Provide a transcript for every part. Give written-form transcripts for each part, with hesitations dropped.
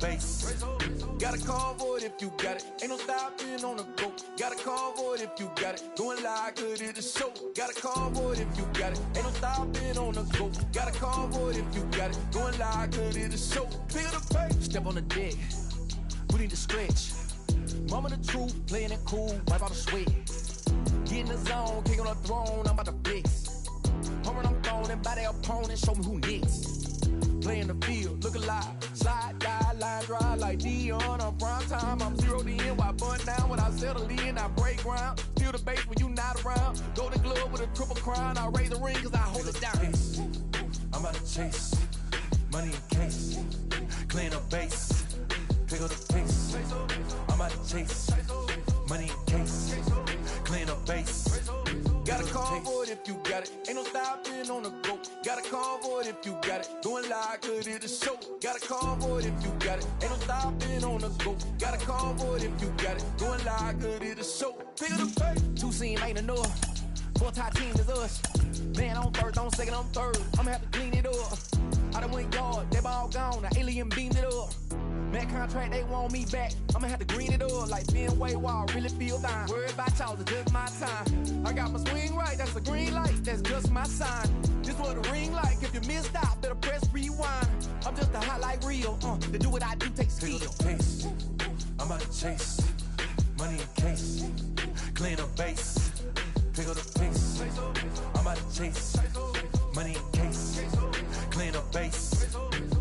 base. Got a convoy if you got it. Ain't no stopping on the go. Got a convoy if you got it. Going live, good at the show. Got a convoy if you got it. Ain't no stopping on the go. Got a convoy if you got it. Going live, good at the show. Pick up the pace. Step on the deck. We need to stretch. Mama the truth, playing it cool, wipe out the sweat. Get in the zone, king on the throne, I'm about to flex. Home run I'm throwing, by their opponent, show me who next. Play in the field, look alive. Slide, die, line drive like Dion on prime time. I'm zeroed in, while bun down when I settle in. I break ground, steal the base when you not around. Golden glove with a triple crown. I raise the ring cause I hold it down. I'm about to chase, money in case. Clean up base, pick up the pace. I'm about to chase, money in case. Clean up base. Got a convoy if you got it. Ain't no stopping on the go. Got a convoy if you got it. Going live, good at the show. Got a convoy if you got it. Ain't no stopping on the go. Got a convoy if you got it. Going live, good at the show. Pick up the pace. Two team ain't enough. Four-tie team is us. Man on first, on second, on third. I'ma have to clean it up. I done went yard, they ball gone. The alien beamed it up. Man contract, they want me back. I'ma have to green it up like Fenway Wall. Really feel fine. Worried about y'all, it's just my time. I got my swing right, that's a green light. That's just my sign. This what the ring like. If you missed out, better press rewind. I'm just a highlight reel. To do what I do takes skill. Pace. I'm about to chase. Money in case. Clean up base. Pick up the pace. I'm about to chase. Money in case. Clean up base.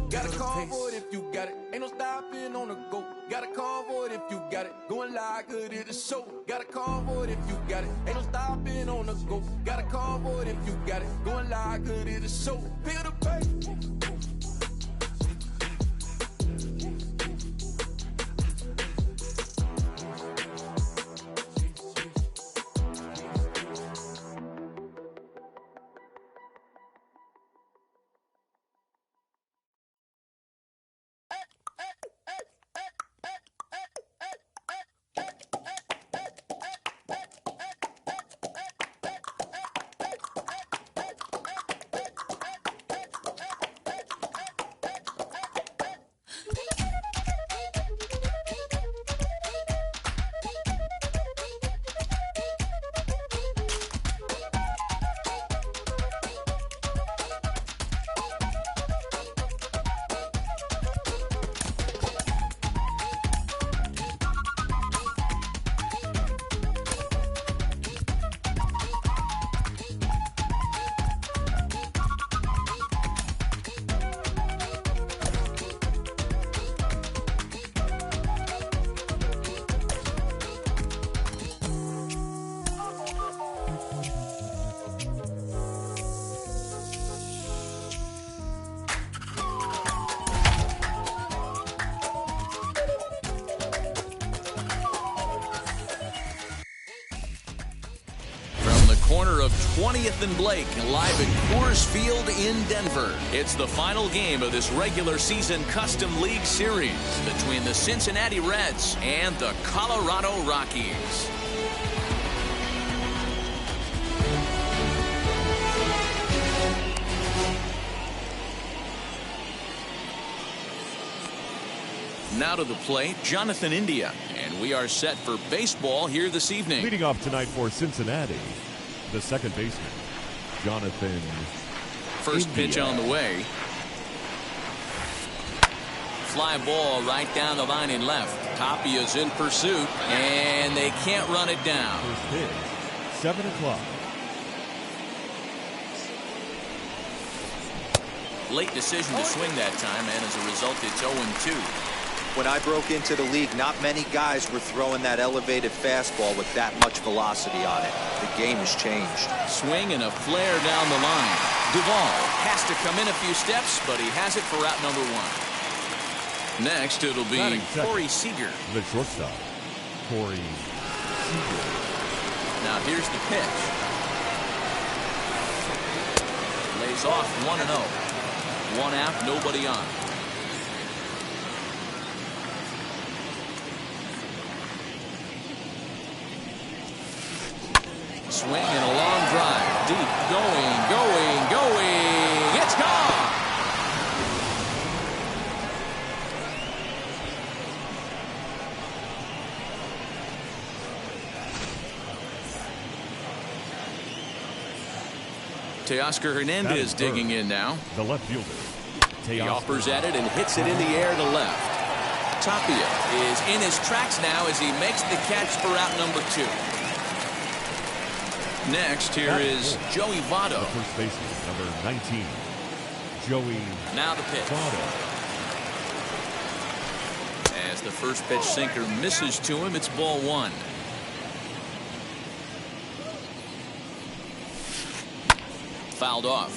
Got a convoy if you got it. Ain't no stopping on the go. Got a convoy if you got it. Going live, good at the show. Got a convoy if you got it. Ain't no stopping on the go. Got a convoy if you got it. Going live, good at the show. Pick up the pace. Corner of 20th and Blake, live at Coors Field in Denver. It's the final game of this regular season Custom League Series between the Cincinnati Reds and the Colorado Rockies. Now to the plate, Jonathan India, and we are set for baseball here this evening. Leading off tonight for Cincinnati, the second baseman, Jonathan First India. pitch on the way. Fly ball right down the line in left. Tapia's in pursuit, and they can't run it down. First pitch, 7 o'clock. Late decision to swing that time, and as a result, it's 0-2. When I broke into the league, not many guys were throwing that elevated fastball with that much velocity on it. The game has changed. Swing and a flare down the line. Duvall has to come in a few steps, but he has it for route number 1. Next, it'll be Corey Seager. The shortstop, Corey Seager. Now here's the pitch. Lays off 1-0. 1 out, nobody on. Swing and a long drive. Deep. Going. It's gone. Teoscar Hernandez digging in now. The left fielder. He offers at it and hits it in the air to left. Tapia is in his tracks now as he makes the catch for out number 2. Next, here is Joey Votto. The first baseman, number 19, Joey Now the pitch. Votto. As the first pitch sinker misses to him, it's ball 1. Fouled off.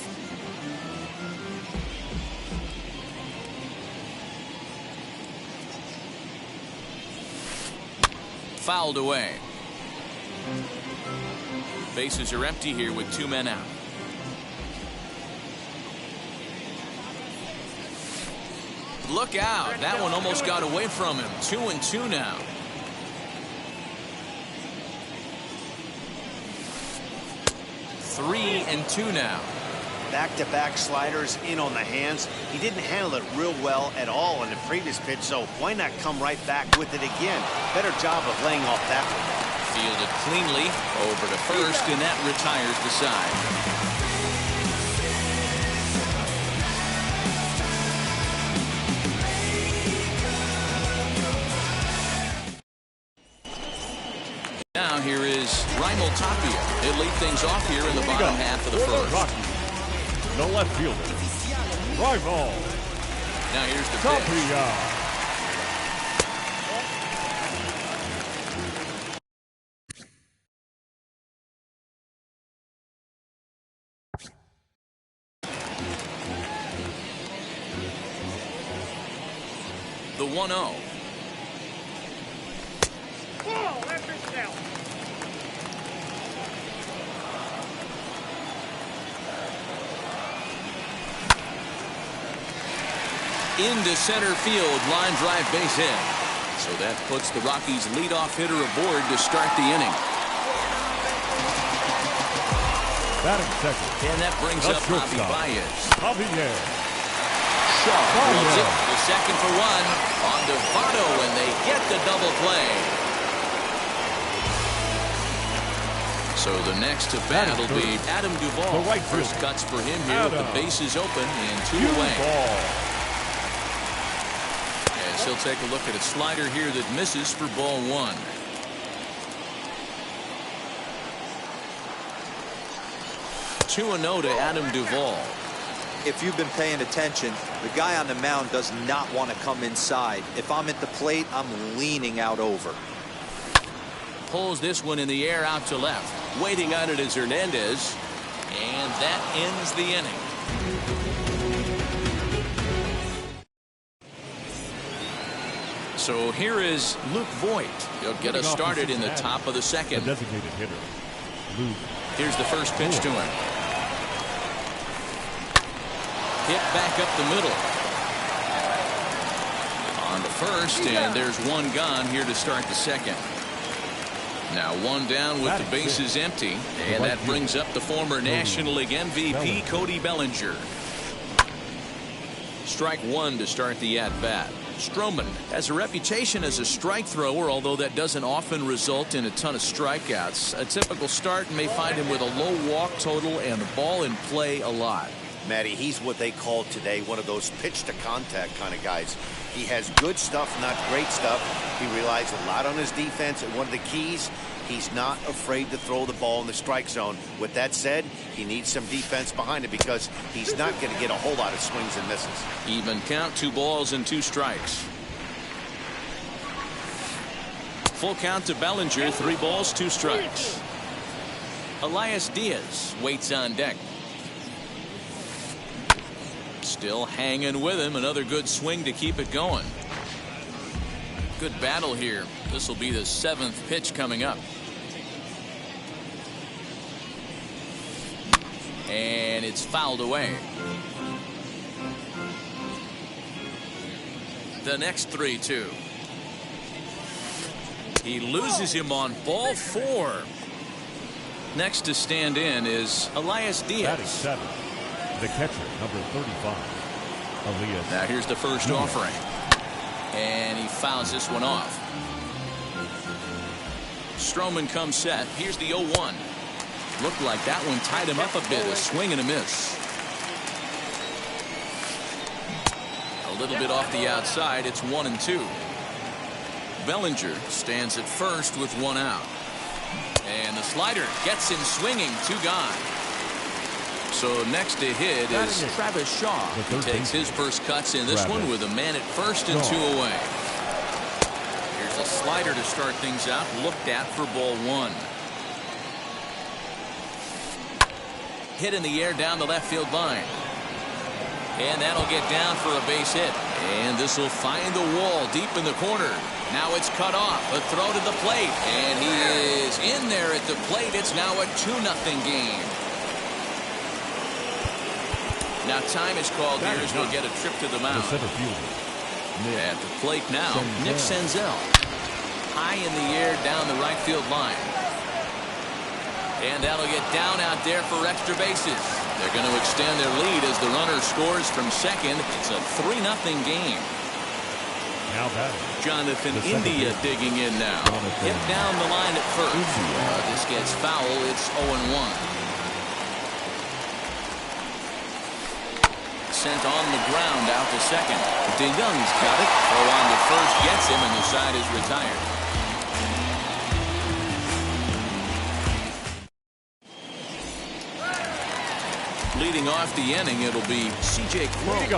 Fouled away. Bases are empty here with 2 men out. Look out. That one almost got away from him. 2-2 now. Three and two now. Back-to-back sliders in on the hands. He didn't handle it real well at all in the previous pitch, so why not come right back with it again? Better job of laying off that one. Fielded cleanly over to first, and that retires the side. Now here is Raimel Tapia. He'll lead things off here in the bottom half of the first. Rocky, the left fielder. Raimel Now here's the Tapia. pitch. The 1-0. Into center field, line drive base hit. So that puts the Rockies' leadoff hitter aboard to start the inning. Batting second. And that brings up Javi Baez. Javier. Shaw holds it to second for one. On to Votto, and they get the double play. So the next to bat will be Adam Duvall. The right First fielder. cuts for him here with the bases open and 2 away. As he'll take a look at a slider here that misses for ball 1. Two and 0 to Adam Duvall. If you've been paying attention, the guy on the mound does not want to come inside. If I'm at the plate, I'm leaning out over. Pulls this one in the air out to left. Waiting on it is Hernandez. And that ends the inning. So here is Luke Voigt. He'll get us started in the top of the second. The designated hitter, Luke. Here's the first pitch to him. Hit back up the middle. On to first, and there's one gone here to start the second. Now one down with the bases empty, and that brings up the former National League MVP, Cody Bellinger. Strike one to start the at-bat. Stroman has a reputation as a strike thrower, although that doesn't often result in a ton of strikeouts. A typical start may find him with a low walk total and a ball in play a lot. Matty, he's what they call today one of those pitch-to-contact kind of guys. He has good stuff, not great stuff. He relies a lot on his defense, and one of the keys, he's not afraid to throw the ball in the strike zone. With that said, he needs some defense behind it because he's not going to get a whole lot of swings and misses. Even count, 2 balls and 2 strikes. Full count to Bellinger, 3 balls, 2 strikes. Elias Diaz waits on deck. Still hanging with him. Another good swing to keep it going. Good battle here. This will be the 7th pitch coming up. And it's fouled away. The next 3-2. He loses him on ball 4. Next to stand in is Elias Diaz. Batting 7. The catcher, number 35, Elias. Now here's the first offering. And he fouls this one off. Stroman comes set. Here's the 0-1. Looked like that one tied him up a bit. A swing and a miss. A little bit off the outside. It's 1-2. Bellinger stands at first with 1 out. And the slider gets him swinging. 2 gone. So next to hit is Travis Shaw, who takes his first cuts in this one with a man at first and 2 away. Here's a slider to start things out. Looked at for ball 1. Hit in the air down the left field line. And that'll get down for a base hit. And this will find the wall deep in the corner. Now it's cut off. A throw to the plate. And he is in there at the plate. It's now a 2-0 game. Now time is called here as we'll get a trip to the mound. At the plate now, Nick Senzel. High in the air down the right field line. And that'll get down out there for extra bases. They're going to extend their lead as the runner scores from second. It's a 3-0 game. Now Jonathan India digging in now. Hit down the line at first. This gets foul. It's 0-1. Sent on the ground out to second. DeYoung's got it. Throw on to first gets him, and the side is retired. Leading off the inning, it'll be C.J. Cron.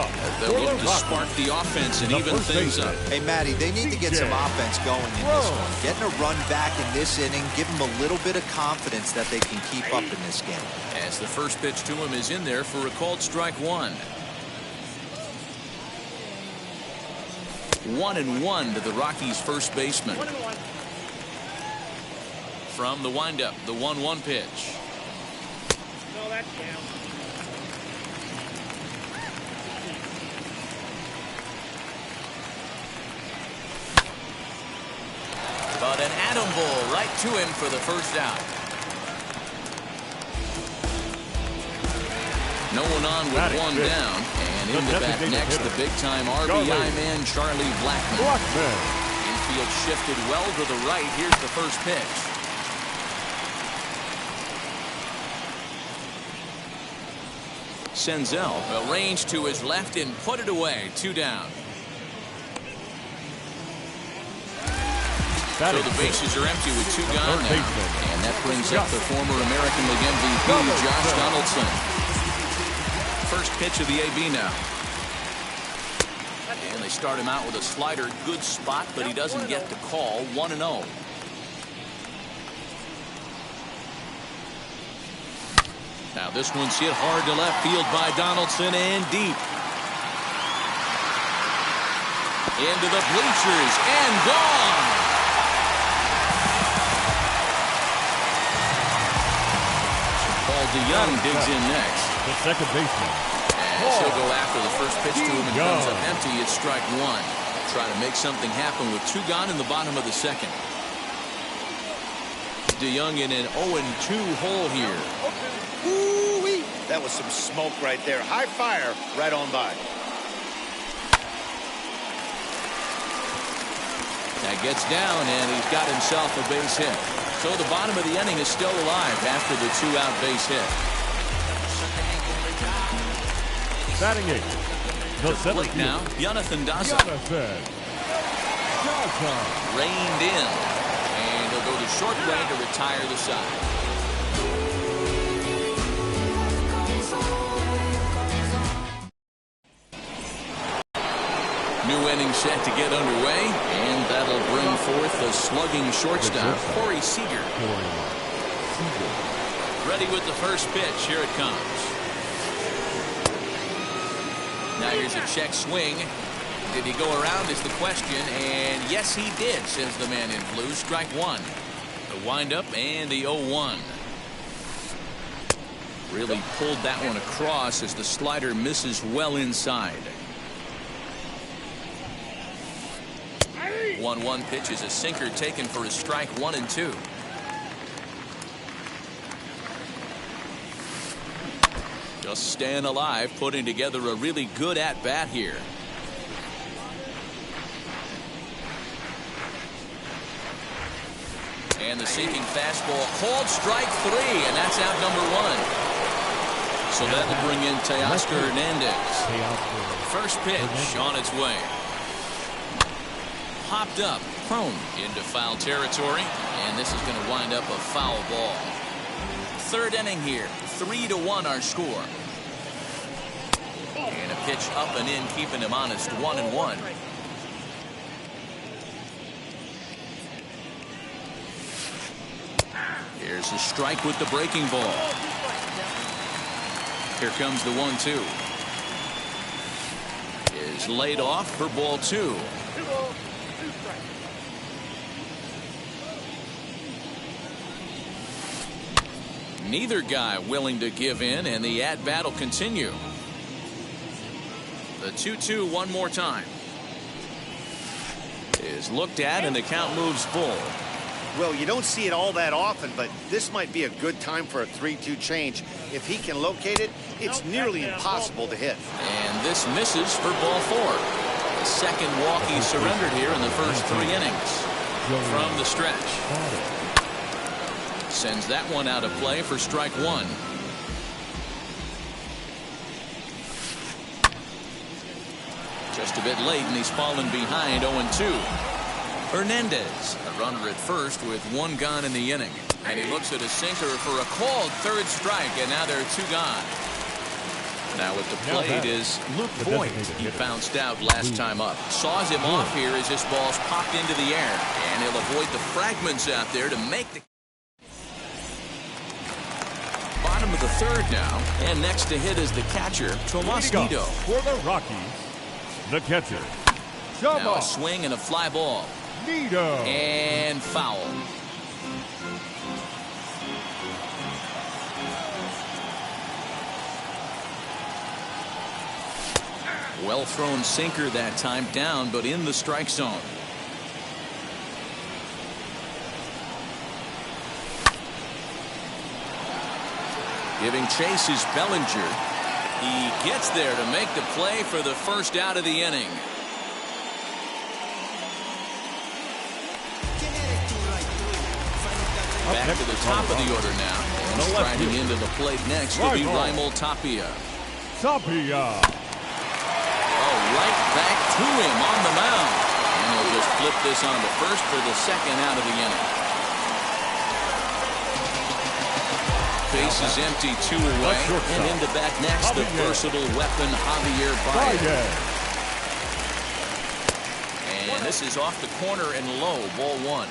They'll look to spark the offense and even things up. Hey, Matty, they need to get some offense going in this one. Getting a run back in this inning, give them a little bit of confidence that they can keep up in this game. As the first pitch to him is in there for a called strike 1. 1-1 to the Rockies' first baseman. From the windup, the 1-1 pitch. No, that's down. But an atom ball right to him for the first out. No one on with 1 down. And in the bat next, the big-time RBI man, Charlie Blackmon. Infield shifted well to the right. Here's the first pitch. Senzel arranged to his left and put it away. 2 down. So the bases are empty with 2 gone now. And that brings up the former American League MVP, Josh Donaldson. First pitch of the AB now. And they start him out with a slider. Good spot, but he doesn't get the call. 1-0. Now this one's hit hard to left field by Donaldson and deep. Into the bleachers and gone. DeYoung digs in next. The second baseman. And he'll go after the first pitch to him and comes up empty. It's strike 1. Try to make something happen with 2 gone in the bottom of the second. DeYoung in an 0-2 hole here. Ooh-wee. That was some smoke right there. High fire right on by. That gets down, and he's got himself a base hit. So the bottom of the inning is still alive after the 2-out base hit. Batting 8. The plate now, Jonathan Daza. Reined in. And he'll go to short way to retire the side. New inning set to get underway, and that'll bring forth the slugging shortstop, Corey Seager. Ready with the first pitch. Here it comes. Now here's a check swing. Did he go around is the question, and yes he did, says the man in blue. Strike 1. The windup and the 0-1. Really pulled that one across as the slider misses well inside. 1-1 pitch is a sinker taken for a strike. 1-2. Just staying alive, putting together a really good at-bat here. And And the sinking fastball called strike 3, and that's out number 1. So that will bring in Teoscar Hernandez. First pitch on its way. Popped up, prone into foul territory, and this is going to wind up a foul ball. Third inning here, 3-1 our score. And a pitch up and in, keeping him honest, 1-1. Here's a strike with the breaking ball. Here comes the 1-2. Is laid off for ball 2. Neither guy willing to give in, and the at-bat will continue. The 2-2 one more time. Is looked at, and the count moves full. Well, you don't see it all that often, but this might be a good time for a 3-2 change. If he can locate it, it's nearly impossible to hit. And this misses for ball 4. The second walk he surrendered here in the first 3 innings. From the stretch. Sends that one out of play for strike 1. Just a bit late, and he's fallen behind 0-2. Hernandez, a runner at first with 1 gone in the inning. And he looks at a sinker for a called third strike, and now there are 2 gone. Now at the plate is Luke Boyd. He bounced out last time up. Saws him off here as this ball's popped into the air. And he'll avoid the fragments out there to make the bottom of the 3rd now. And next to hit is the catcher, Tomas Nido. For the Rockies, the catcher, Now a swing and a fly ball. Nido. And foul. Well thrown sinker that time, down but in the strike zone. Giving chase is Bellinger. He gets there to make the play for the first out of the inning. Back to the top of the order now. And striding into the plate next will be Raimel Tapia. Tapia. Oh, right back to him on the mound. And he'll just flip this on to first for the second out of the inning. Base is empty, 2 away. And into bat next, the versatile weapon, Javier Baez. And this is off the corner and low, ball 1.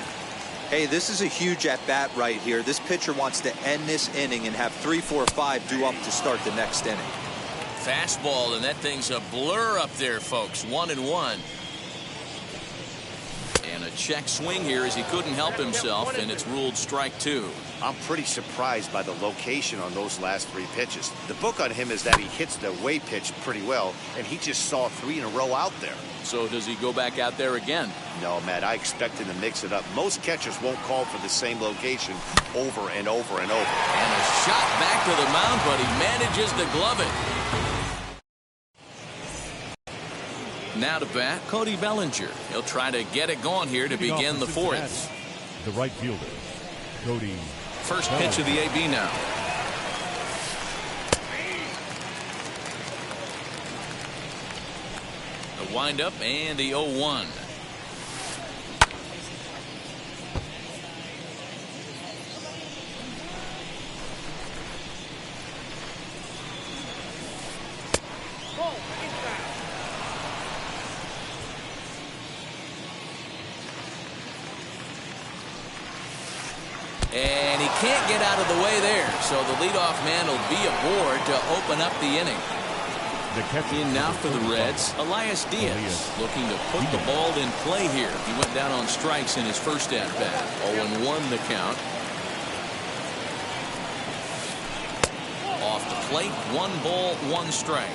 Hey, this is a huge at-bat right here. This pitcher wants to end this inning and have 3, 4, 5 due up to start the next inning. Fastball, and that thing's a blur up there, folks. 1-1. And a check swing here as he couldn't help himself, and it's ruled strike 2. I'm pretty surprised by the location on those last 3 pitches. The book on him is that he hits the away pitch pretty well, and he just saw 3 in a row out there. So does he go back out there again? No, Matt, I expect him to mix it up. Most catchers won't call for the same location over and over and over. And a shot back to the mound, but he manages to glove it. Now to bat, Cody Bellinger. He'll try to get it going here to begin the 4th. The right fielder, Cody. First pitch of the AB now. The windup and the 0-1. And he can't get out of the way there, so the leadoff man will be aboard to open up the inning. In now for the Reds, Elias Diaz, looking to put the ball in play here. He went down on strikes in his first at-bat. 0-1 the count. Off the plate, 1 ball, 1 strike.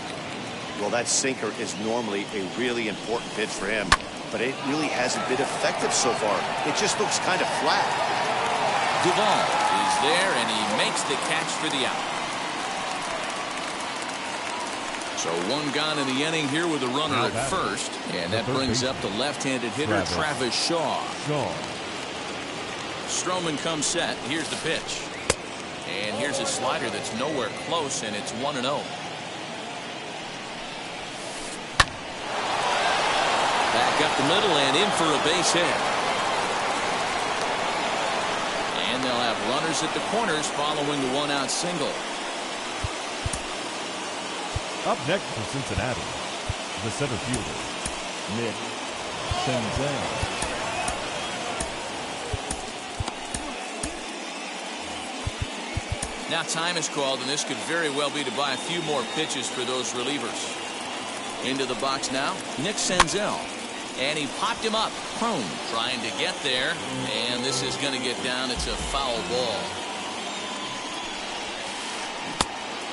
Well, that sinker is normally a really important pitch for him, but it really hasn't been effective so far. It just looks kind of flat. Duvall is there, and he makes the catch for the out. So 1 gone in the inning here with a runner at first, and that brings up the left-handed hitter Travis Shaw. Stroman comes set. Here's the pitch. And here's a slider that's nowhere close, and it's 1-0. Back up the middle and in for a base hit. And they'll have runners at the corners following the one-out single. Up next for Cincinnati, the center fielder, Nick Senzel. Now time is called, and this could very well be to buy a few more pitches for those relievers. Into the box now, Nick Senzel. And he popped him up. Prone trying to get there, and this is going to get down. It's a foul ball.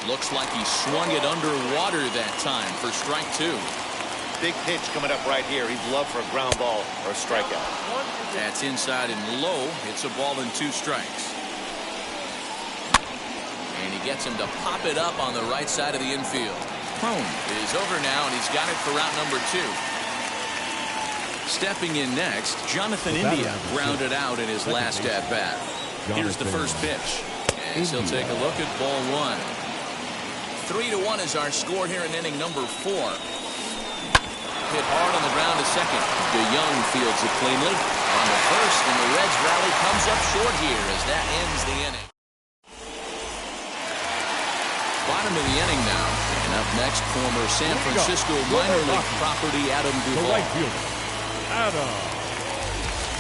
Looks like he swung it underwater that time for strike 2. Big pitch coming up right here. He'd love for a ground ball or a strikeout. That's inside and low. It's a ball and 2 strikes. And he gets him to pop it up on the right side of the infield. Prone is over now, and he's got it for route number 2. Stepping in next, Jonathan India grounded out in his last at-bat. Here's the first pitch. And he'll take a look at ball 1. 3-1 is our score here in inning number 4. Hit hard on the ground to second. DeYoung fields it cleanly on the first, and the Reds rally comes up short here as that ends the inning. Bottom of the inning now. And up next, former San Francisco minor league property Adam Duvall. The right fielder, Adam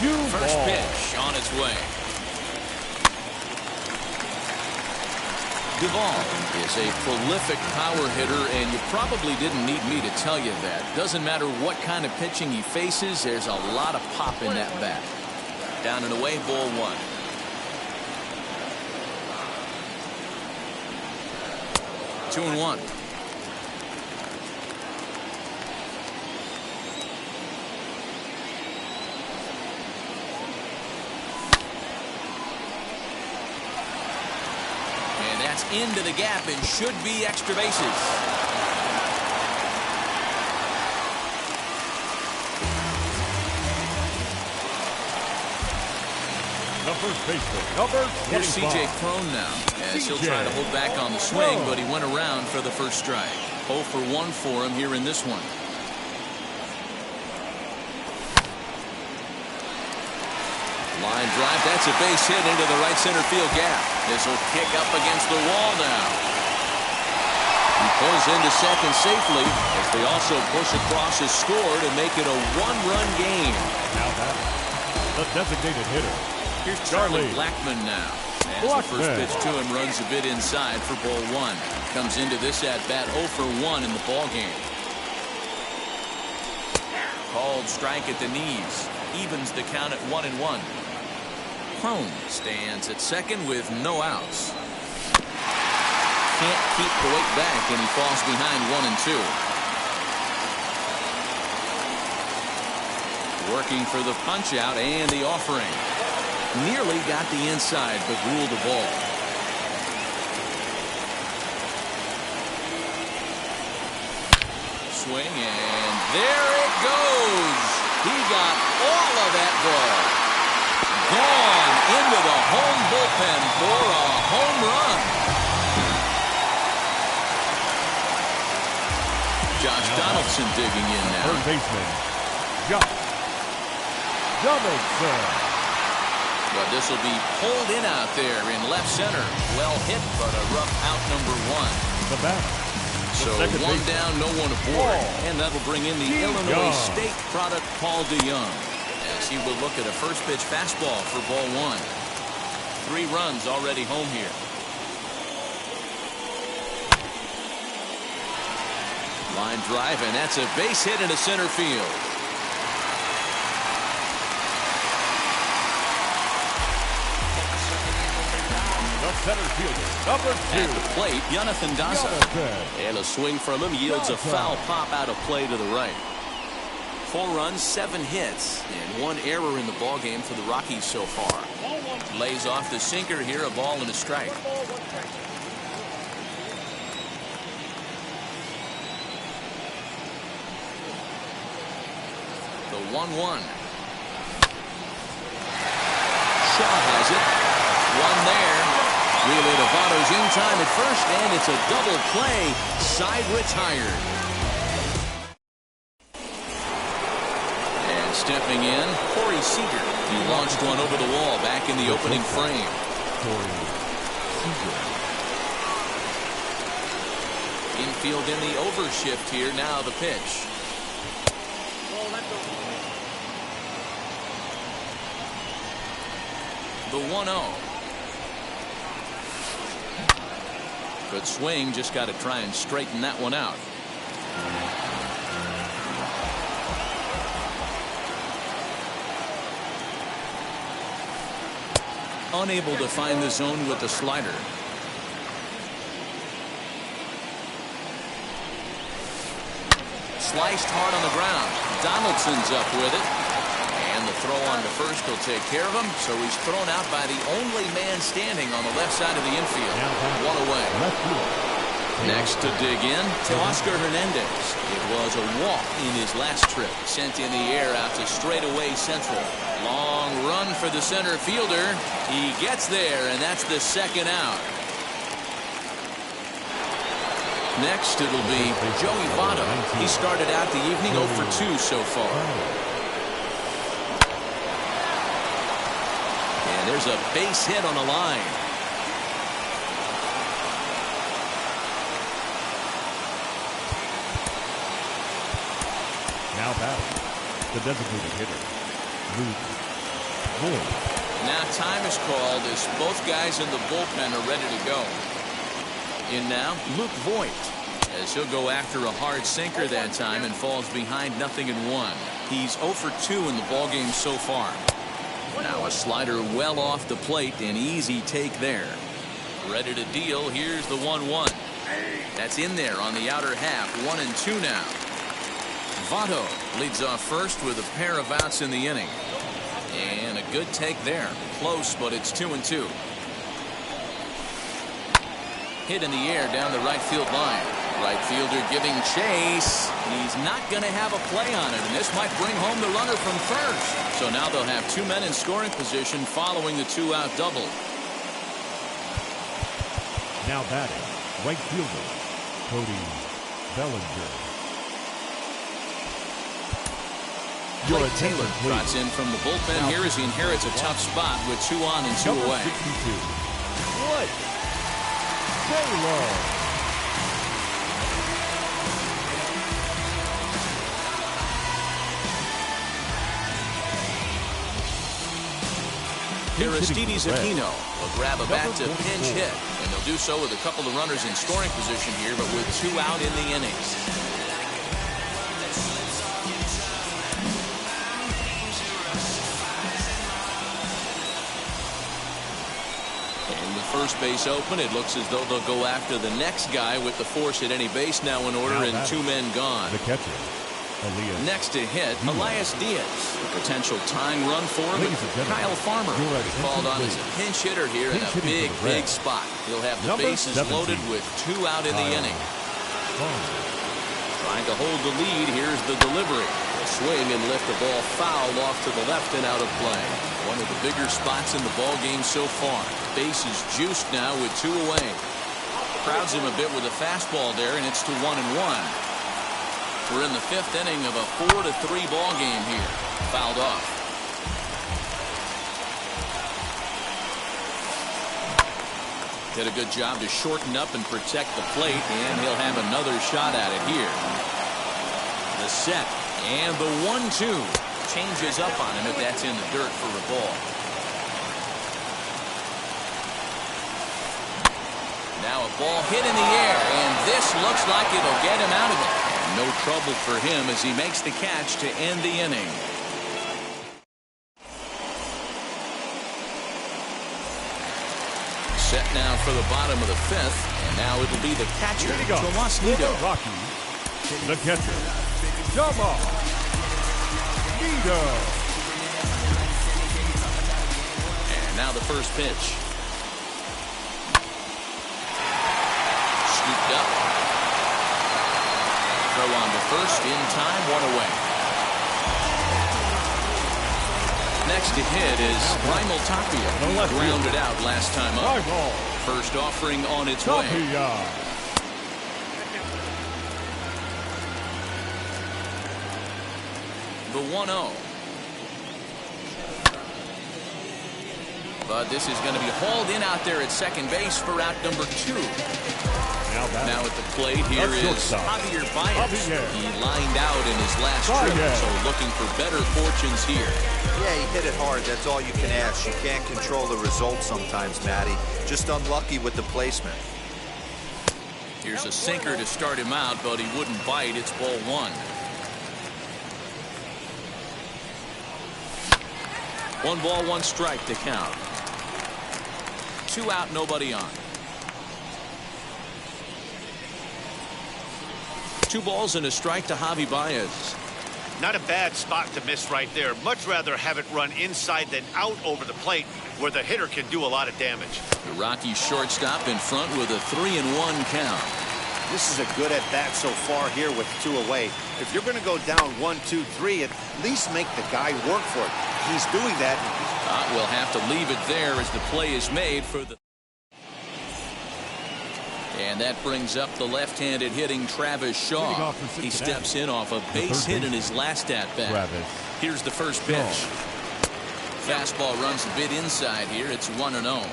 Duvall. First pitch on its way. Duvall is a prolific power hitter, and you probably didn't need me to tell you that. Doesn't matter what kind of pitching he faces, there's a lot of pop in that bat. Down and away, ball 1. Two and 1. And that's into the gap and should be extra bases. The first baseman, number 25. Here's C.J. Cron now, as he'll try to hold back on the swing, but he went around for the first strike. 0 for 1 for him here in this one. Line drive, that's a base hit into the right center field gap. This will kick up against the wall now. He pulls into second safely as they also push across his score to make it a 1-run game. Now that the designated hitter. Here's Charlie Blackmon now. As the first pitch to him runs a bit inside for ball 1. Comes into this at-bat 0 for 1 in the ball game. Called strike at the knees. Evens the count at 1-1. Cron stands at second with no outs. Can't keep the weight back, and he falls behind 1-2. Working for the punch out and the offering. Nearly got the inside, but ruled the ball. Swing, and there it goes. He got all of that ball. Gone into the home bullpen for a home run. Josh Donaldson digging in now. Third baseman, Josh Donaldson. But this will be pulled in out there in left center. Well hit, but a rough out number 1. The batter. So 1 down, no one aboard. And that'll bring in the Illinois State product, Paul DeYoung, as he will look at a first pitch fastball for ball 1. 3 runs already home here. Line drive, and that's a base hit into center field. Center fielder, number 2. At the plate, Jonathan Daza. And a swing from him yields a foul pop out of play to the right. 4 runs, 7 hits, and 1 error in the ballgame for the Rockies so far. Lays off the sinker here, a ball and a strike. The 1-1. Shaw has it. One there. Relay to Votto's in time at first, and it's a double play. Side retired. And stepping in, Corey Seager. He launched one over the wall back in the opening frame. Corey Seager. Infield in the overshift here. Now the pitch. The 1-0. Good swing. Just got to try and straighten that one out. Unable to find the zone with the slider. Sliced hard on the ground. Donaldson's up with it. And the throw on to first will take care of him. So he's thrown out by the only man standing on the left side of the infield. One away. Next to dig in to Oscar Hernandez. It was a walk in his last trip. Sent in the air out to straightaway central. Long run for the center fielder. He gets there, and that's the second out. Next, it'll be Joey Votto. He started out the evening 0 for 2 so far. And there's a base hit on the line. Now batting, the designated hitter, Luke Voigt. Now time is called as both guys in the bullpen are ready to go. In now, Luke Voigt, as he'll go after a hard sinker that time and falls behind 0-1. He's 0 for 2 in the ballgame so far. Now a slider well off the plate, an easy take there. Ready to deal. Here's the 1-1. That's in there on the outer half. 1-2 now. Votto leads off first with a pair of outs in the inning. And a good take there. Close, but it's 2-2. Hit in the air down the right field line. Right fielder giving chase. He's not going to have a play on it, and this might bring home the runner from first. So now they'll have 2 men in scoring position following the 2-out double. Now batting, right fielder, Cody Bellinger. Blake Taylor trots in from the bullpen here as he inherits a tough spot with 2 on and 2 away. 62. Blake Taylor. Aristides Aquino will grab a bat to pinch hit, and they'll do so with a couple of runners in scoring position here, but with 2 out in the innings. And with first base open, it looks as though they'll go after the next guy with the force at any base now in order and 2 men gone. The catcher. Next to hit, Elias Diaz. A potential tying run for him. Kyle Farmer called on as a pinch hitter here in a big spot. He'll have the bases loaded with 2 out in the inning. Trying to hold the lead. Here's the delivery. A swing and lift the ball foul off to the left and out of play. One of the bigger spots in the ball game so far. Bases juiced now with 2 away. Crowds him a bit with a fastball there, and it's to 1-1. We're in the 5th inning of a 4-3 ball game here. Fouled off. Did a good job to shorten up and protect the plate, and he'll have another shot at it here. The set and the 1-2 changes up on him if that's in the dirt for a ball. Now a ball hit in the air, and this looks like it'll get him out of it. No trouble for him as he makes the catch to end the inning. Set now for the bottom of the 5th, and now it'll be the catcher, Tomas Nido. The catcher, Tomas Nido. And now the first pitch. Scooped up. Throw on to first in time, 1 away. next to hit is Raimel Tapia. He grounded out last time up. First offering on its way. The 1-0. But this is going to be hauled in out there at second base for out number 2. Now at the plate here is Javier Baez. He lined out in his last trip, so looking for better fortunes here. Yeah, he hit it hard. That's all you can ask. You can't control the result sometimes, Matty. Just unlucky with the placement. Here's a sinker to start him out, but he wouldn't bite. It's ball 1. 1 ball, 1 strike to count. 2 out, nobody on. 2 balls and a strike to Javi Baez. Not a bad spot to miss right there. Much rather have it run inside than out over the plate where the hitter can do a lot of damage. The Rockies shortstop in front with a 3-1 count. This is a good at bat so far here with 2 away. If you're going to go down 1, 2, 3, at least make the guy work for it. He's doing that. We'll have to leave it there as the play is made for the. And that brings up the left-handed hitting Travis Shaw. He steps in off a base hit in his last at-bat. Here's the first pitch. Fastball runs a bit inside here. It's 1-0.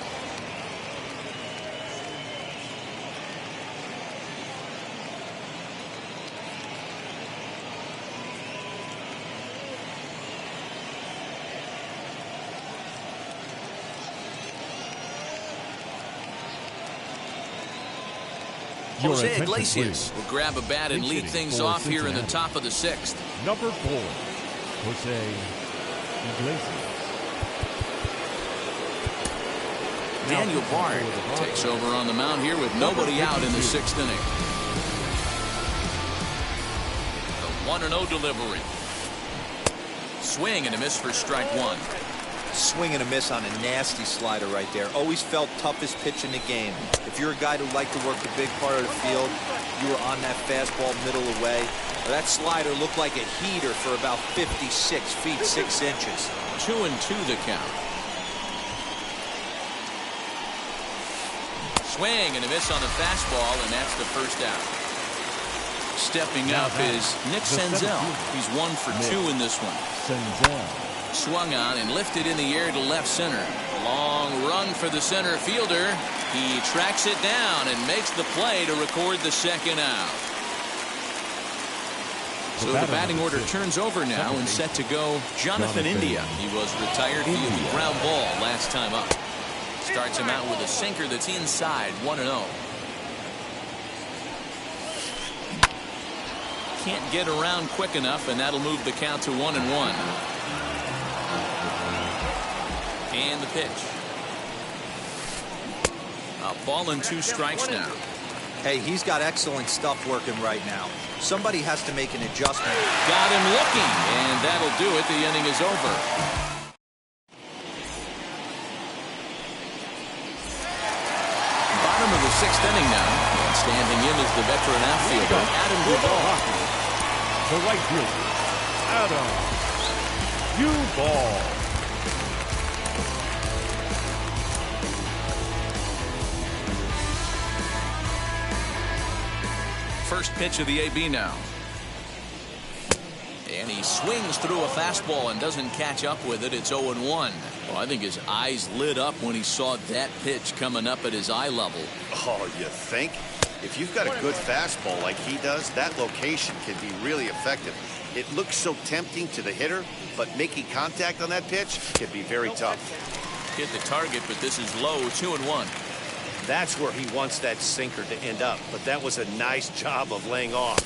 Jose Iglesias will grab a bat and lead things off here in the top of the 6th. Number 4, Jose Iglesias. Daniel Bard takes over on the mound here with nobody out in the 6th inning. The 1-0 delivery. Swing and a miss for strike 1. Swing and a miss on a nasty slider right there. Always felt toughest pitch in the game. If you're a guy who liked to work the big part of the field, you were on that fastball middle away. That slider looked like a heater for about 56 feet 6 inches. 2-2 the count. Swing and a miss on the fastball, and that's the first out. Stepping up is Nick Senzel. He's 1 for 2 in this one. Swung on and lifted in the air to left center. Long run for the center fielder. He tracks it down and makes the play to record the second out. So the batting order turns over now and set to go Jonathan India. He was retired via the ground ball last time up. Starts him out with a sinker that's inside. 1-0. Can't get around quick enough, and that'll move the count to 1-1. And the pitch. A ball and 2 strikes now. Hey, he's got excellent stuff working right now. Somebody has to make an adjustment. Got him looking, and that'll do it. The inning is over. Bottom of the 6th inning now. And standing in is the veteran outfielder, Adam Duvall. The right fielder, Adam Duvall. First pitch of the AB now. And he swings through a fastball and doesn't catch up with it. It's 0-1. Well, I think his eyes lit up when he saw that pitch coming up at his eye level. Oh, you think? If you've got a good fastball like he does, that location can be really effective. It looks so tempting to the hitter, but making contact on that pitch can be very tough. Hit the target, but this is low. 2-1. That's where he wants that sinker to end up, but that was a nice job of laying off.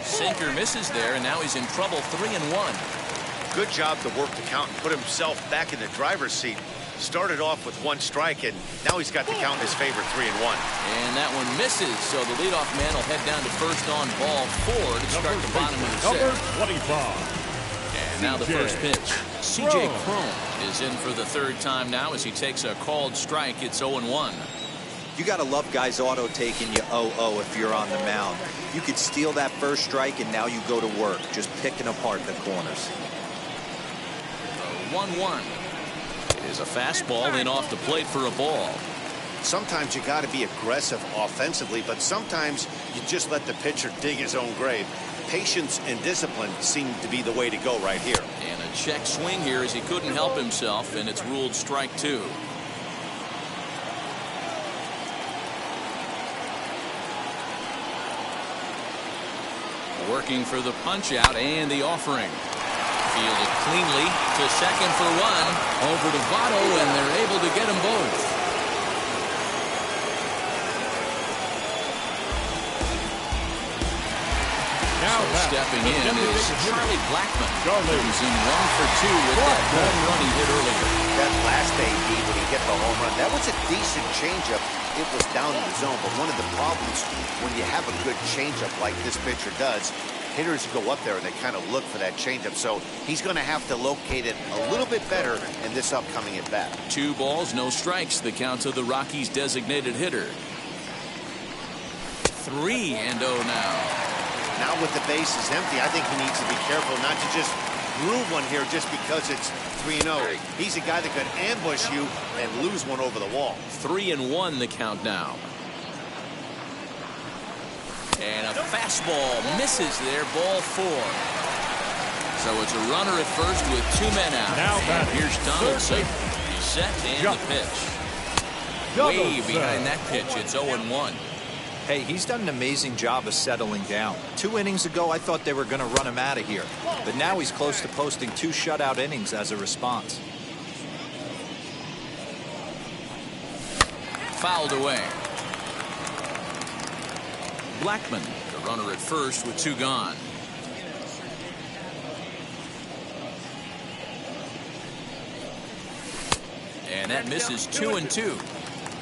Sinker misses there, and now he's in trouble. 3-1. Good job to work the count and put himself back in the driver's seat. Started off with 1 strike, and now he's got the count in his favor, 3-1. And that one misses, so the leadoff man will head down to first on ball 4 to start the bottom of the 6th. Number 25. And now the first pitch. C.J. Cron is in for the 3rd time now as he takes a called strike. It's 0-1. You got to love guys auto taking you 0-0 if you're on the mound. You could steal that first strike, and now you go to work, just picking apart the corners. 1-1. It is a fastball in off the plate for a ball. Sometimes you got to be aggressive offensively, but sometimes you just let the pitcher dig his own grave. Patience and discipline seem to be the way to go right here. And a check swing here as he couldn't help himself, and it's ruled strike 2. Working for the punch out and the offering. Fielded cleanly to second for 1. Over to Votto, and they're able to get them both. Now stepping in is Charlie Blackmon, who's in 1 for 2 with that home run he hit earlier. That last AB when he hit the home run, that was a decent changeup. It was down in the zone, but one of the problems when you have a good changeup like this pitcher does, hitters go up there and they kind of look for that changeup. So he's going to have to locate it a little bit better in this upcoming at bat. 2 balls, no strikes. The count to the Rockies' designated hitter. 3-0 now. Now with the bases empty, I think he needs to be careful not to just groove one here just because it's 3-0. He's a guy that could ambush you and lose one over the wall. 3-1 the count now. And a fastball misses there, ball 4. So it's a runner at first with 2 men out. Now and here's Donaldson. He's set and the pitch. Way behind that pitch. It's 0-1. Hey, he's done an amazing job of settling down. 2 innings ago, I thought they were going to run him out of here. But now he's close to posting 2 shutout innings as a response. Fouled away. Blackmon, the runner at first with 2 gone. And that misses 2-2.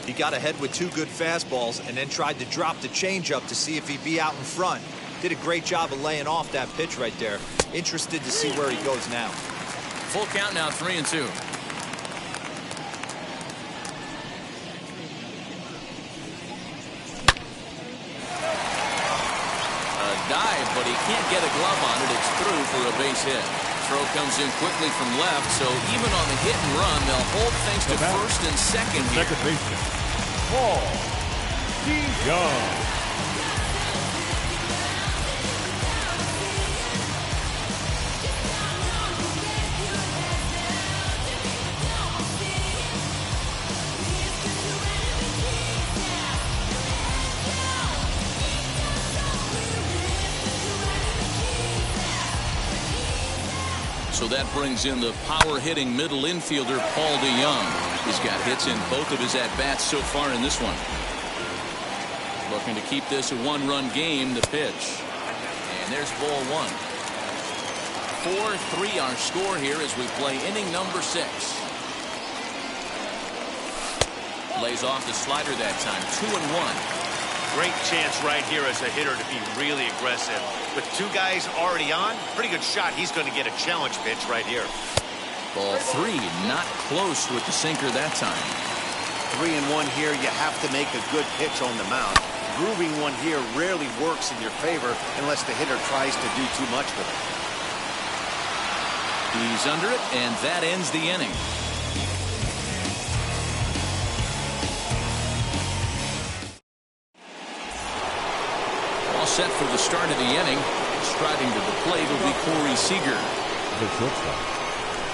He got ahead with 2 good fastballs and then tried to drop the changeup to see if he'd be out in front. Did a great job of laying off that pitch right there. Interested to see where he goes now. Full count now, 3-2. A dive, but he can't get a glove on it. It's through for a base hit. Throw comes in quickly from left, so even on the hit and run, they'll hold things to first and second here. Second baseman, Paul DeYoung. So that brings in the power-hitting middle infielder, Paul DeYoung. He's got hits in both of his at-bats so far in this one. Looking to keep this a 1-run game, the pitch. And there's ball 1. 4-3 our score here as we play inning number 6. Lays off the slider that time, 2-1. Great chance right here as a hitter to be really aggressive. With 2 guys already on, pretty good shot. He's going to get a challenge pitch right here. Ball 3, not close with the sinker that time. 3-1 here. You have to make a good pitch on the mound. Grooving one here rarely works in your favor unless the hitter tries to do too much with it. He's under it, and that ends the inning. Set for the start of the inning. Striding to the plate will be Corey Seager. The shortstop.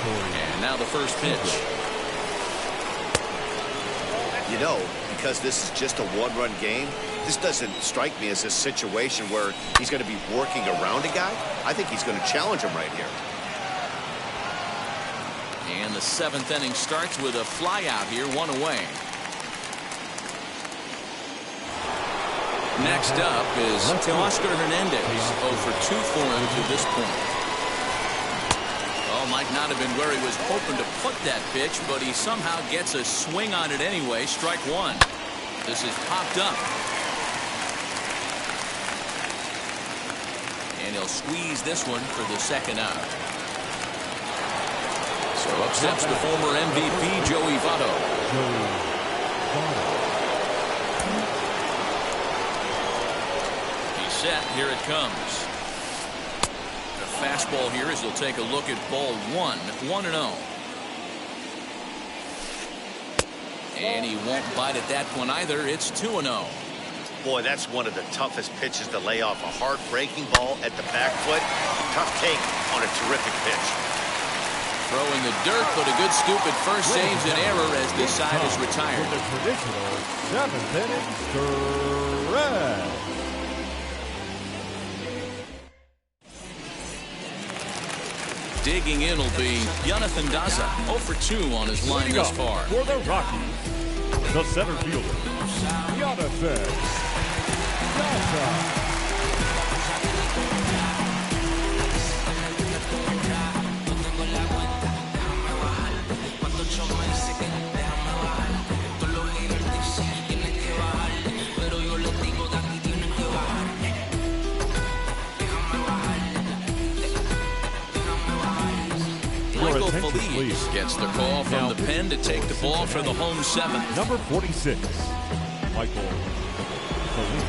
And now the first pitch. You know, because this is just a 1-run game, this doesn't strike me as a situation where he's going to be working around a guy. I think he's going to challenge him right here. And the 7th inning starts with a fly out here, 1 away. Next up is Oscar Hernandez, 0 for 2 for him to this point. Oh, might not have been where he was hoping to put that pitch, but he somehow gets a swing on it anyway. Strike 1. This is popped up. And he'll squeeze this one for the 2nd out. So up steps the former MVP, Joey Votto. Set. Here it comes. A fastball here as he'll take a look at ball 1. 1-0. And he won't bite at that one either. It's 2-0. Boy, that's one of the toughest pitches to lay off. A hard breaking ball at the back foot. Tough take on a terrific pitch. Throw in the dirt, but a good scoop at first saves an error as the side is retired. The traditional 7th inning stretch. Digging in will be Jonathan Daza, 0 for 2 on his line thus far. For the Rockies, the center fielder, Jonathan Daza. Michael Feliz gets the call from the pen to take the ball for the home 7th. Number 46, Michael Feliz.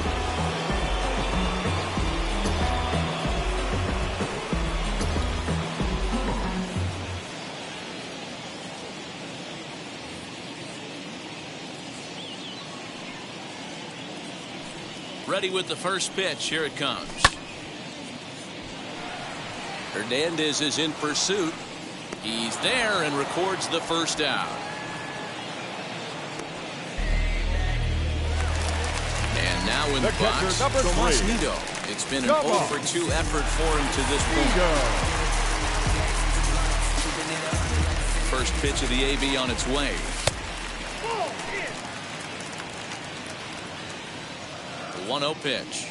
Ready with the first pitch. Here it comes. Hernandez is in pursuit. He's there and records the first out. And now in the box, Tomas Nido. It's been an 0 for 2 effort for him to this point. First pitch of the AB on its way. The 1-0 pitch.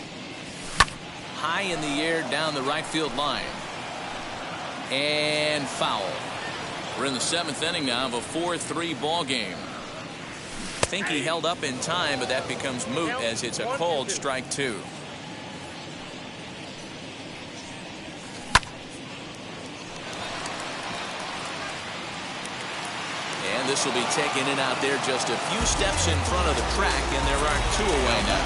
High in the air down the right field line. And foul. We're in the 7th inning now of a 4-3 ball game. I think he held up in time, but that becomes moot as it's a called strike 2. And this will be taken in out there just a few steps in front of the track, and there are 2 away now.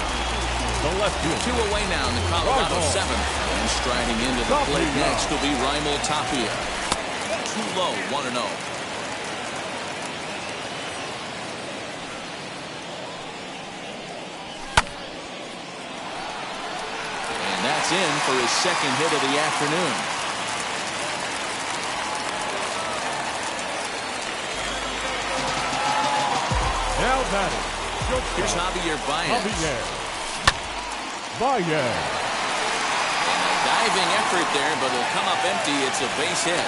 The left field. 2 away now in the Colorado 7th. And striding into the plate next will be Raimel Tapia. Too low, 1-0. And that's in for his second hit of the afternoon. Now batting. Here's Javier Baez. Diving effort there, but it'll come up empty. It's a base hit.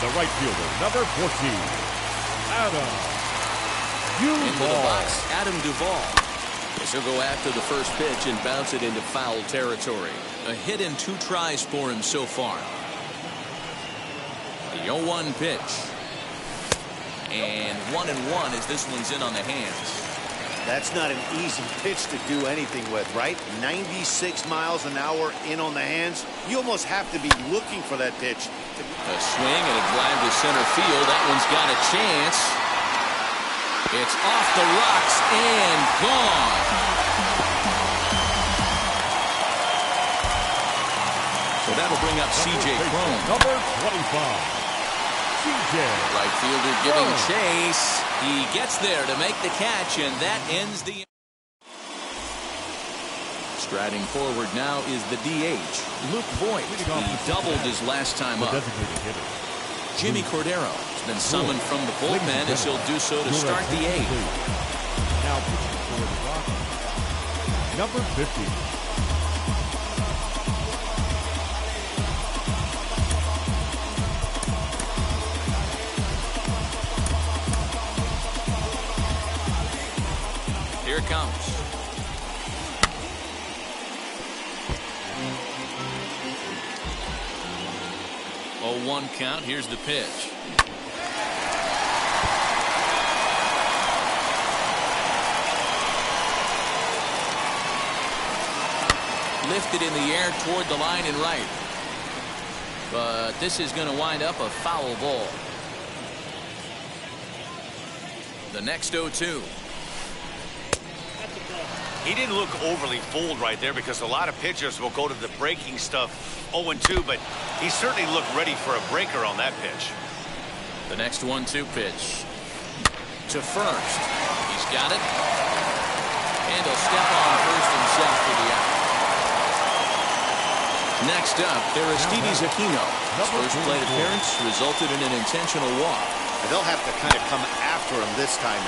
The right fielder, number 14, Adam Duvall. Into the box, Adam Duvall. He'll go after the first pitch and bounce it into foul territory. A hit in 2 tries for him so far. The 0-1 pitch. And 1-1 as this one's in on the hands. That's not an easy pitch to do anything with, right? 96 miles an hour in on the hands. You almost have to be looking for that pitch. A swing and a drive to center field. That one's got a chance. It's off the rocks and gone. So that'll bring up C.J. Cron. Number 25. Right fielder giving chase. He gets there to make the catch, and that ends the. Striding forward now is the DH, Luke Voigt. He doubled his last time up. Jimmy Cordero has been summoned from the bullpen as he'll do so to start the 8th. Now pitching for the Rockies, number 50. Here it comes. Oh, 1 count. Here's the pitch. Lifted in the air toward the line and right. But this is going to wind up a foul ball. The next 0-2. He didn't look overly fooled right there because a lot of pitchers will go to the breaking stuff 0-2, but he certainly looked ready for a breaker on that pitch. The next 1-2 pitch to first. He's got it. And he'll step on first himself for the out. Next up, Aristides Aquino. His first plate appearance resulted in an intentional walk. They'll have to kind of come after him this time.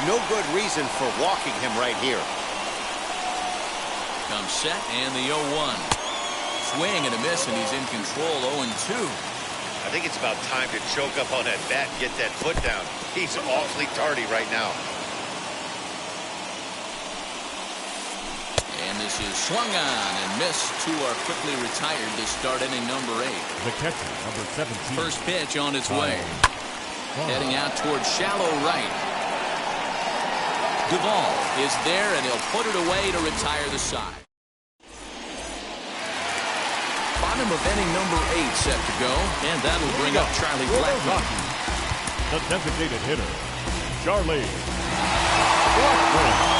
No good reason for walking him right here. Comes set and the 0-1. Swing and a miss, and he's in control. 0-2. I think it's about time to choke up on that bat and get that foot down. He's awfully tardy right now. And this is swung on and missed. Two are quickly retired to start inning number 8. The catcher, number 17. First pitch on its way. Heading out towards shallow right. Duvall is there, and he'll put it away to retire the side. Bottom of inning number 8 set to go, and that'll bring up Charlie Blackmon. The designated hitter, Charlie Blackmon.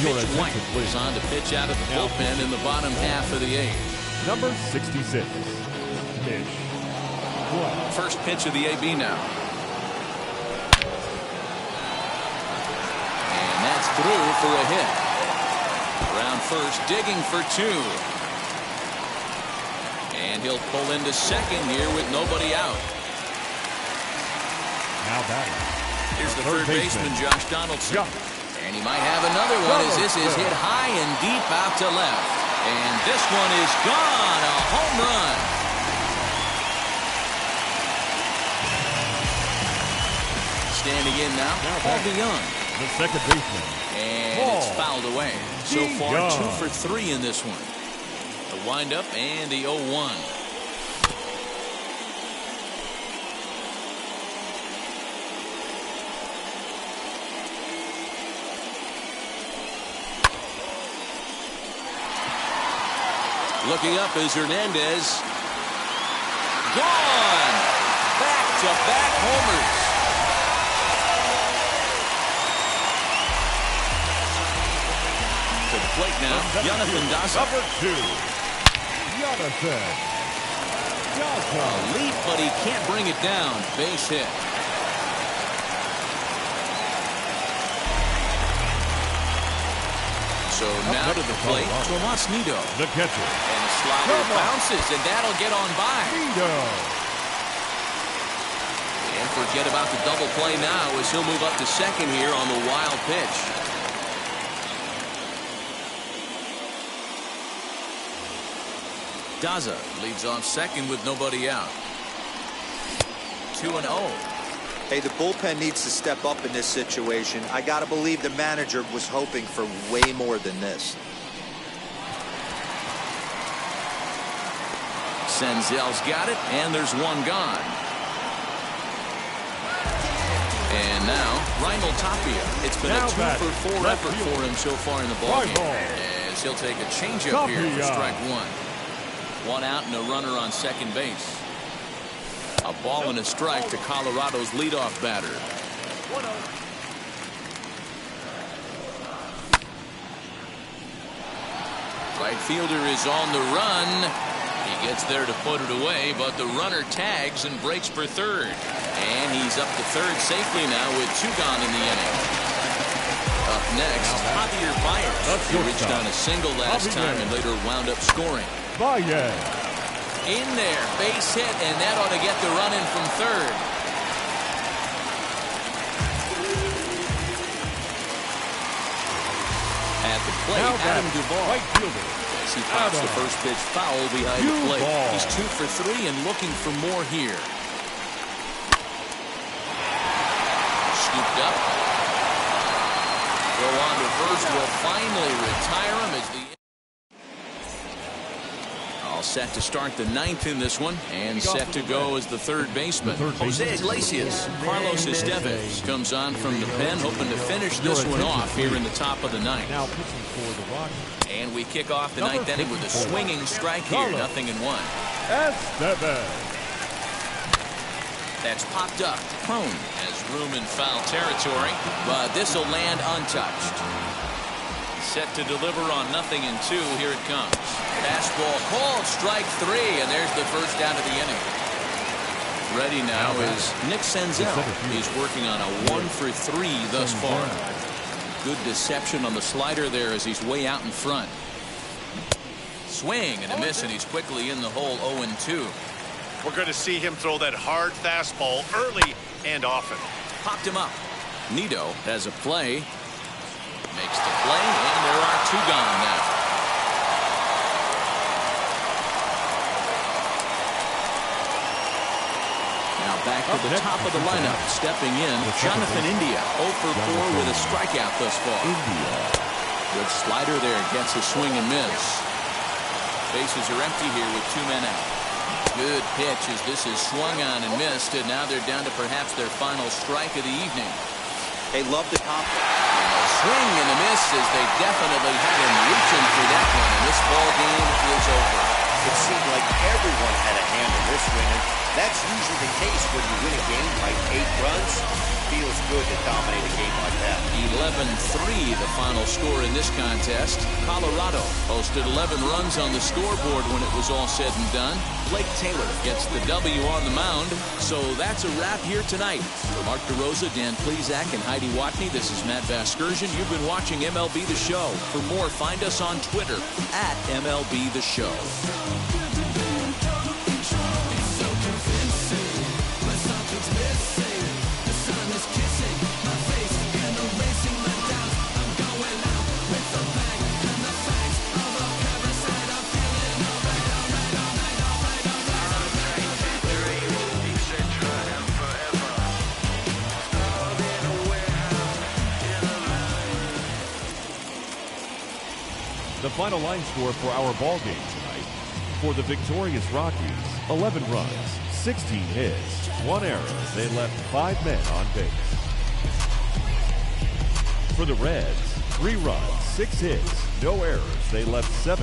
Pitch White is on to pitch out of the bullpen in the bottom half of the 8th. Number 66, Mitch White. First pitch of the AB now. And that's through for a hit. Around first, digging for 2. And he'll pull into second here with nobody out. Now batting. Here's the third baseman, Josh Donaldson. And he might have another one as this is hit high and deep out to left. And this one is gone. A home run. Standing in now, Paul DeYoung. The second baseman. And it's fouled away. So far, 2 for 3 in this one. The windup and the 0-1. Looking up is Hernandez. Gone! Back-to-back homers. To the plate now, Jonathan Daza. Number 2, Jonathan Daza. A leap, but he can't bring it down. Base hit. So now to the plate, Tomas Nido. The catcher. And the slider bounces, and that'll get on by. Nido. And forget about the double play now as he'll move up to second here on the wild pitch. Daza leads off second with nobody out. 2-0. Hey, the bullpen needs to step up in this situation. I got to believe the manager was hoping for way more than this. Senzel's got it, and there's one gone. And now, Reinhold Tapia. It's been a 2-for-4 effort for him so far in the ballgame. As he'll take a changeup here for strike 1. 1 out and a runner on second base. A ball and a strike to Colorado's leadoff batter. Right fielder is on the run. He gets there to put it away, but the runner tags and breaks for third. And he's up to third safely now with 2 gone in the inning. Up next, Javier Baez. He reached on a single last time and later wound up scoring. Baez. In there, base hit, and that ought to get the run in from third. At the plate, Adam Duvall. Right fielder. As he pops the first pitch foul behind the plate. He's 2 for 3 and looking for more here. Scooped up. Go on to first. Will finally retire him as the all set to start the 9th in this one, and set to go as the third baseman. Jose Iglesias. Carlos Estevez comes on from the pen, hoping to finish this one off here in the top of the 9th. Now pitching for the Rockies. And we kick off the 9th inning with a swinging strike here, 0-1. Estevez. That's popped up. Prone has room in foul territory, but this will land untouched. Set to deliver on 0-2. Here it comes. Fastball called, strike 3, and there's the first out of the inning. Ready now is Nick Senzel. He's working on a 1-for-3 thus far. Good deception on the slider there as he's way out in front. Swing and a miss, and he's quickly in the hole. 0-2. We're going to see him throw that hard fastball early and often. Popped him up. Nito has a play. Makes the play, and there are 2 gone now. Now back to the top of the lineup. Stepping in, Jonathan India. 0 for 4 with a strikeout thus far. Good slider there. Gets a swing and miss. Bases are empty here with 2 men out. Good pitch as this is swung on and missed, and now they're down to perhaps their final strike of the evening. They love the compliment. Swing and a miss as they definitely had him reaching for that one, and this ball game is over. It seemed like everyone had a hand in this win, and that's usually the case when you win a game by 8 runs. Feels good to dominate a game like that. 11-3 the final score in this contest. Colorado posted 11 runs on the scoreboard when it was all said and done. Blake Taylor gets the W on the mound. So that's a wrap here tonight. For Mark DeRosa, Dan Plesac, and Heidi Watney, this is Matt Vasgersian. You've been watching MLB The Show. For more, find us on Twitter at MLB The Show. The final line score for our ball game tonight. For the victorious Rockies, 11 runs, 16 hits, 1 error. They left 5 men on base. For the Reds, 3 runs, 6 hits, no errors. They left 7